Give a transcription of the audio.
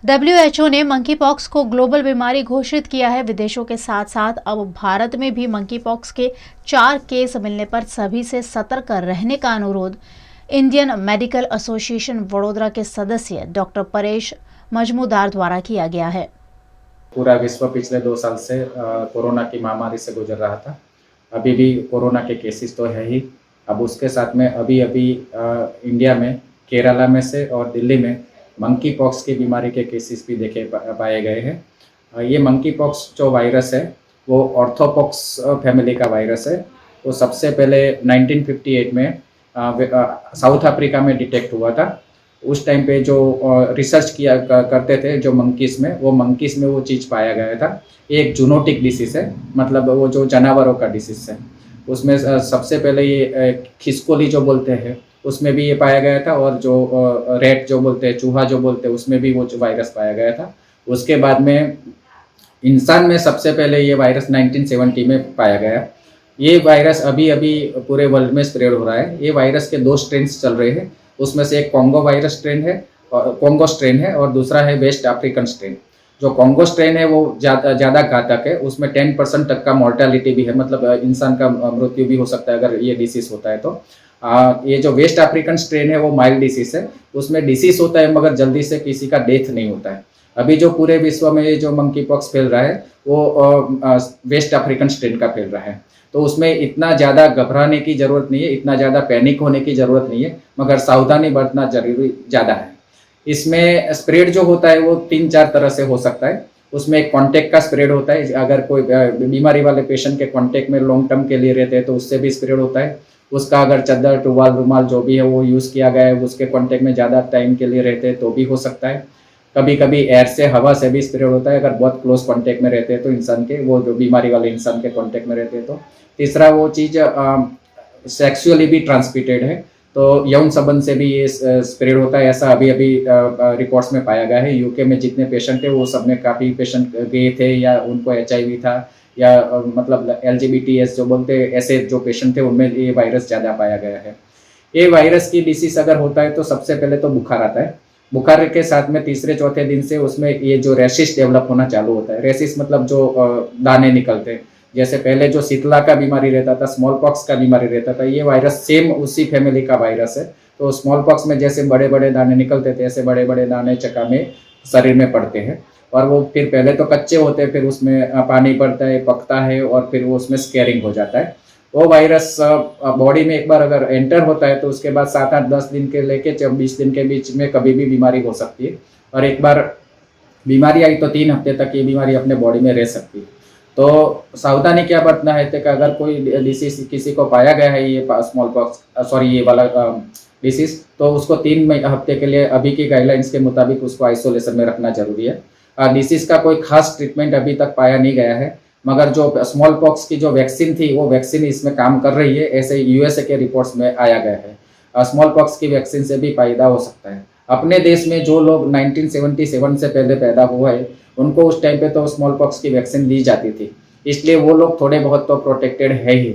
WHO ने monkey pox को global बीमारी घोषित किया है। विदेशों के साथ साथ अब भारत में भी मंकी पॉक्स के 4 केस मिलने पर सभी से सतर्क रहने का अनुरोध इंडियन मेडिकल एसोसिएशन वडोदरा के सदस्य डॉक्टर परेश मजमूदार द्वारा किया गया है। पूरा विश्व पिछले 2 साल से कोरोना की महामारी से गुजर रहा था। अभी भी कोरोना के केसेस तो है ही। अब उसके साथ में अभी इंडिया में केरला में से और दिल्ली में मंकी पॉक्स की बीमारी के केसेस भी देखे पाए गए हैं। ये मंकी पॉक्स जो वायरस है वो ऑर्थोपॉक्स फैमिली का वायरस है। वो सबसे पहले 1958 में साउथ अफ्रीका में डिटेक्ट हुआ था। उस टाइम पे जो रिसर्च किया करते थे जो मंकीज़ में, वो मंकीज़ में वो चीज़ पाया गया था। ये एक जूनोटिक डिसीज़ है, मतलब वो जो जानवरों का डिसीज़ है। उसमें सबसे पहले ये खिसकोली जो बोलते हैं उसमें भी ये पाया गया था, और जो रेट जो बोलते हैं, चूहा जो बोलते हैं, उसमें भी वो वायरस पाया गया था। उसके बाद में इंसान में सबसे पहले ये वायरस 1970 में पाया गया। ये वायरस अभी अभी पूरे वर्ल्ड में स्प्रेड हो रहा है। ये वायरस के 2 स्ट्रेन्स चल रहे हैं। उसमें से एक कॉन्गो स्ट्रेन है और दूसरा है वेस्ट अफ्रीकन स्ट्रेन। जो कॉन्गो स्ट्रेन है वो ज़्यादा घातक है। उसमें 10% तक का मॉर्टेलिटी भी है, मतलब इंसान का मृत्यु भी हो सकता है अगर ये डिसीज़ होता है तो। ये जो वेस्ट अफ्रीकन स्ट्रेन है वो माइल्ड डिसीज़ है। उसमें डिसीज़ होता है मगर जल्दी से किसी का डेथ नहीं होता है। अभी जो पूरे विश्व में ये जो मंकी पॉक्स फैल रहा है वो वेस्ट अफ्रीकन स्ट्रेन का फैल रहा है। तो उसमें इतना ज़्यादा घबराने की ज़रूरत नहीं है, इतना ज़्यादा पैनिक होने की ज़रूरत नहीं है, मगर सावधानी बरतना जरूरी ज़्यादा है। इसमें स्प्रेड जो होता है वो 3-4 तरह से हो सकता है। उसमें एक कॉन्टेक्ट का स्प्रेड होता है। अगर कोई बीमारी वाले पेशेंट के कॉन्टेक्ट में लॉन्ग टर्म के लिए रहते हैं तो उससे भी स्प्रेड होता है। उसका अगर चद्दर, टुवाल, रुमाल जो भी है वो यूज़ किया गया है, उसके कॉन्टेक्ट में ज़्यादा टाइम के लिए रहते हैं तो भी हो सकता है। कभी कभी एयर से, हवा से भी स्प्रेड होता है अगर बहुत क्लोज कॉन्टेक्ट में रहते हैं तो इंसान के, वो जो बीमारी वाले इंसान के कॉन्टेक्ट में रहते हैं तो। तीसरा वो चीज़ सेक्सुअली भी ट्रांसमिटेड है, तो यौन संबंध से भी ये स्प्रेड होता है। ऐसा अभी रिपोर्ट्स में पाया गया है। यूके में जितने पेशेंट थे वो सब में काफ़ी पेशेंट गए थे या उनको HIV था, या मतलब LGBTs जो बोलते हैं, ऐसे जो पेशेंट थे उनमें ये वायरस ज़्यादा पाया गया है। ये वायरस की डिसीज़ अगर होता है तो सबसे पहले तो बुखार आता है। बुखार के साथ में तीसरे चौथे दिन से उसमें ये जो रैशिस डेवलप होना चालू होता है। रैशिस मतलब जो दाने निकलते हैं। जैसे पहले जो शीतला का बीमारी रहता था, स्मॉल पॉक्स का बीमारी रहता था, ये वायरस सेम उसी फैमिली का वायरस है। तो स्मॉल पॉक्स में जैसे बड़े बड़े दाने निकलते थे, ऐसे बड़े बड़े दाने चका में शरीर में पड़ते हैं, और वो फिर पहले तो कच्चे होते हैं, फिर उसमें पानी पड़ता है, पकता है, और फिर वो उसमें स्कैरिंग हो जाता है। वो वायरस बॉडी में एक बार अगर एंटर होता है तो उसके बाद 7-8-10 दिन के लेके 20 दिन के बीच में कभी भी बीमारी हो सकती है। और एक बार बीमारी आई तो 3 हफ्ते तक ये बीमारी अपने बॉडी में रह सकती है। तो सावधानी क्या बरतना है कि अगर कोई डिसीज किसी को पाया गया है, ये स्मॉल पॉक्स ये वाला डिसीज, तो उसको 3 हफ्ते के लिए अभी की गाइडलाइंस के मुताबिक उसको आइसोलेशन में रखना जरूरी है। डिसीज का कोई खास ट्रीटमेंट अभी तक पाया नहीं गया है, मगर जो स्मॉल पॉक्स की जो वैक्सीन थी वो वैक्सीन इसमें काम कर रही है, ऐसे USA के रिपोर्ट्स में आया गया है। स्मॉल पॉक्स की वैक्सीन से भी फायदा हो सकता है। अपने देश में जो लोग 1977 से पहले पैदा हुआ है उनको उस टाइम पे तो स्मॉल पॉक्स की वैक्सीन दी जाती थी, इसलिए वो लोग थोड़े बहुत तो प्रोटेक्टेड है ही।